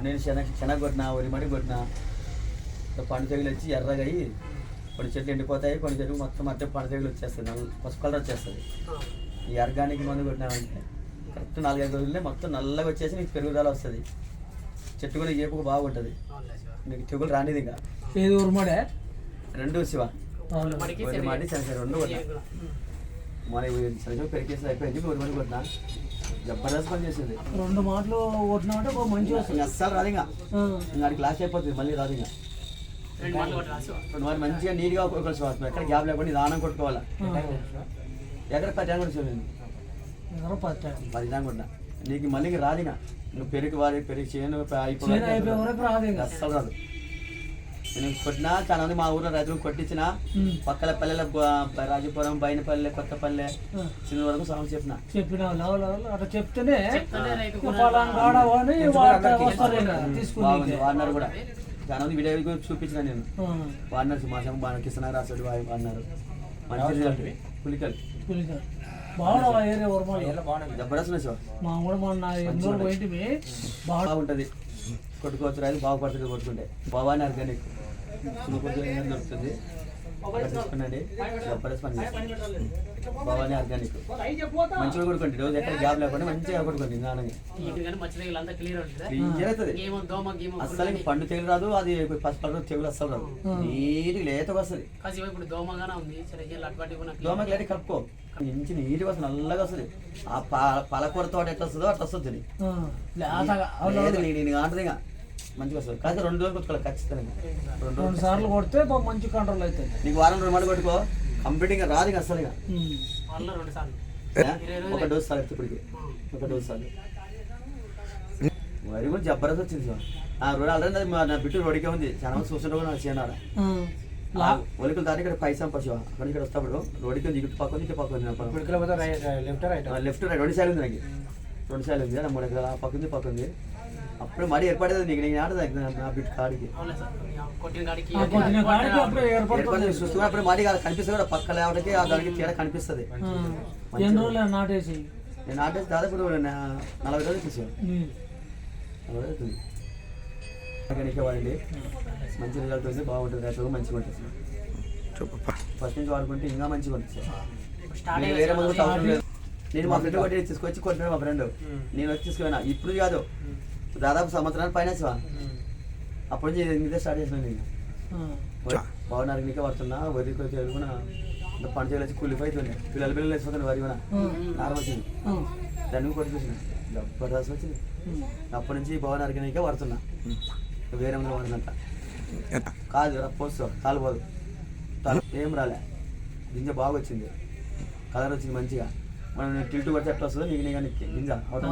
నేను శనగ కొట్టినా, వరి మడి కొట్టినా, పండు తెగులు వచ్చి ఎర్రగా అయ్యి కొన్ని చెట్లు ఎండిపోతాయి, కొన్ని చెట్లు మొత్తం అంటే పండు తెగులు వచ్చేస్తుంది, పసుపు కలర్ వచ్చేస్తుంది. ఈ ఆర్గానిక్ మందు కొట్టినామంటే కరెక్ట్ 4-5 రోజులనే మొత్తం నల్లగా వచ్చేసి నీకు పెరుగుదల వస్తుంది. చెట్టు కూడా ఏపుకు బాగుంటుంది, నీకు తెగులు రానిది. ఇంకా రెండు శివ వరి మడి శనగ రెండు కొట్టినా. మన శనగ పెరిగేసి అయిపోయింది, వరి మడి కొట్టినా జబర్దస్త్ పని చేసింది. 2 మాటలు కొట్టినామంటే మంచిగా వస్తుంది. అస్సలు రాదు, ఇంకా ఇంకా లాస్ట్ అయిపోతుంది, మళ్ళీ రాదు. ఇంకా 2 మాటలు మంచిగా నీట్గా కొట్టుకోవాల్సి వస్తుంది, ఎక్కడ గ్యాప్ లేకుండా నిదానం కొట్టుకోవాలా. ఎక్కడ 10 ట్యాంక్ కొట్టు, 10 ట్యాంక్ కొట్టినా నీకు మళ్ళీ ఇంకా రాదు. ఇంకా నువ్వు పెరిగి చేయను అయిపోయి అస్సలు రాదు. నేను కొట్టినా చాలా మంది మా ఊర్లో రైతులు కొట్టించిన పక్కల పల్లెల రాజపురం, బైనపల్లె, కొత్తపల్లె, చిన్న వరకు సాంగ్ చెప్పిన అట్లా చెప్తేనే వాడినారు కూడా. చాలా మంది వీడియో చూపించిన నేను వాడినారు. మా బాగా కిసన రాసాడు వాడినారు. మంచి పులికలు జబర్దస్త్ బాగుంటుంది, కొట్టుకోవచ్చు. రైతు బాగుపడుతుంది కొట్టుకుంటే. భవానీ ఆర్గానిక్ దొరుకుతుంది, తీసుకోండి. జబర్దస్త్ పని భవానీ ఆర్గానిక్ మంచిగా కొడుకోండి. రోజు ఎక్కడ గ్యాప్ లేకుండా మంచిగా కొడుకోండి. క్లియర్ అవుతుంది, అస్సలు పండు తెగులు రాదు. అది పసుపు తెగులు అస్సలు రాదు, నీట్గా లేతగా వస్తుంది. దోమకి లేట కలుపుకో, మంచి నీట్గా వస్తుంది, నల్లగా వస్తుంది. ఆ పాలకూర తోట ఎట్లా వస్తుందో అట్లా వస్తుంది. నేను ఆంటది ఇంకా మంచిగా వస్తుంది. కానీ 2 రోజులు కొట్టుకోవాలి ఖచ్చితంగా. 2 సార్లు కొడితే మంచి కంట్రోల్ అవుతుంది. నీకు వారం 2 మడి కొట్టుకో, కంప్లీట్ గా రాదు. అసలు ఇక ఒక డోస్ చాలు, ఇప్పటికి ఒక డోస్ చాలు. వరి కూడా జబర్దస్త్ వచ్చింది సార్. ఆ రోడ్ ఆల్రెడీ నా బిట్టు రోడ్కే ఉంది. చాలా మంది చూస్తుంటే కూడా చేయనారా ఒలికలు దాటి ఇక్కడ పైసా పశువు అక్కడ ఇక్కడ వస్తాడు. రోడ్కి ఉంది, ఇటు పక్క ఇటు పక్క లెఫ్ట్ రైట్ 2 సైడ్ ఉంది. నాకు 2 సైడ్ ఉంది, నా 3 ఎకరాల పక్క ఉంది. అప్పుడు మడి ఏర్పడేది నీకు, నేను ఆడదు నా బిట్ కాడికి చూస్తున్నా. అప్పుడు మడి కనిపిస్తుంది కూడా, పక్క లేవడానికి దానికి తేడా కనిపిస్తుంది. నేను నాటేసి దాదాపు 40 రోజులు చూసాను. 40 రోజులు అవుతుంది. ఆర్గానిక్ వాడండి, మంచి రిజల్ట్ ఉంది, బాగుంటుంది. రైతులు మంచిగా ఉంటుంది. ఫస్ట్ నుంచి వాడుకుంటే ఇంకా మంచిగా ఉంటుంది సార్. వేరే మంది అవసరం లేదు. నేను మా ఫ్రెండ్ ఒకటి తీసుకొచ్చి కొట్టినాడు. మా ఫ్రెండ్ నేను వచ్చి తీసుకున్నా. ఇప్పుడు కాదు, దాదాపు సంవత్సరాల పైన అప్పుడు నుంచి ఇదే స్టార్ట్ చేసిన. నేను బాగున్నా ఆర్గానిక్ పడుతున్నా. వరి తెలుగున పంట చేయాలి, కూలిపోతుంది. పిల్లలు వేసిపోతుంది. వరి కూడా నార్మల్ వచ్చింది, దాన్ని కొట్టించిన జబర్దస్త్ వచ్చింది. అప్పటి నుంచి బాగున్నా ఆర్గానిక్ పడుతున్నా. వేరే మంది వాడినంత కాదు, పోస్తావు తాలిపోదు, ఏం రాలే. గింజ బాగా వచ్చింది, కలర్ వచ్చింది మంచిగా. మనం టిల్టు కొడితే ఎట్లా వస్తుందో నీకు గింజ అవుట్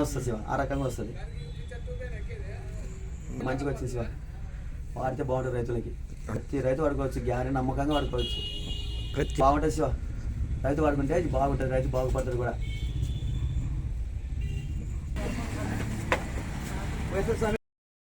వస్తుంది శివ, ఆ రకంగా వస్తుంది. మంచిగా వచ్చింది శివ, వాడితే బాగుంటుంది రైతులకి. ప్రతి రైతు వాడుకోవచ్చు, గ్యారెంటీ నమ్మకంగా వాడుకోవచ్చు. బాగుంటుంది శివ, రైతు వాడుకుంటే అది బాగుంటుంది, రైతు బాగుపడుతుంది కూడా.